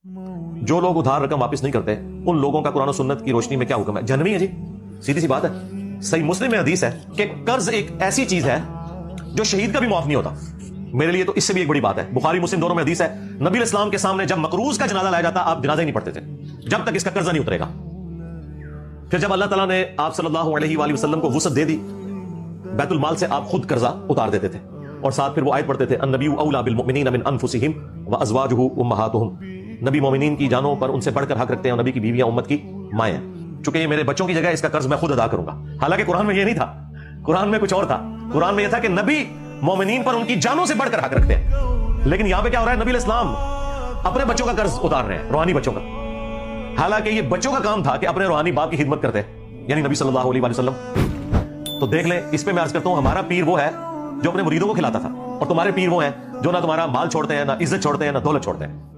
जो लोग उधार रकम वापस नहीं करते उन लोगों का कुरान और सुन्नत की रोशनी में क्या हुक्म है? जहन्नमी है जी, सीधी सी बात है। सही मुस्लिम में हदीस है कि कर्ज एक ऐसी चीज है जो शहीद का भी माफ नहीं होता। मेरे लिए तो इससे भी एक बड़ी बात है, बुखारी मुस्लिम दोनों में हदीस है, नबी इस्लाम के सामने जब मकरूज का जनाजा लाया जाता आप जनाजा ही नहीं पढ़ते थे जब तक इसका कर्जा नहीं उतरेगा। फिर जब अल्लाह ताला ने आप सल्लल्लाहु अलैहि वसल्लम को वुसअत दे दी, बैतुल माल से आप खुद कर्जा उतार देते थे और साथ फिर वो आयत पढ़ते थे, अन्नबिय्यु औला बिल मुमिनीन मिन अनफुसिहिम व अज़वाजुहु उम्महातुहुम। नबी मोमिनीन की जानों पर उनसे बढ़कर हक रखते हैं और नबी की बीवियां उम्मत की माएं हैं। चूंकि ये मेरे बच्चों की जगह, इसका कर्ज मैं खुद अदा करूंगा। हालांकि कुरान में ये नहीं था, कुरान में कुछ और था। कुरान में यह था कि नबी मोमिनीन पर उनकी जानों से बढ़कर हक रखते हैं। लेकिन यहां पे क्या हो रहा है, नबी इस्लाम अपने बच्चों का कर्ज उतार रहे हैं, रूहानी बच्चों का। हालांकि ये बच्चों का काम था कि अपने रूहानी बाप की खिदमत करते हैं, यानी नबी सल्लल्लाहु अलैहि वसल्लम। तो देख लें, इस पे मैं अर्ज करता हूं, हमारा पीर वो है जो अपने मुरीदों को खिलाता था, और तुम्हारे पीर वो हैं जो ना तुम्हारा माल छोड़ते हैं, ना इज्जत छोड़ते हैं, ना दौलत छोड़ते हैं।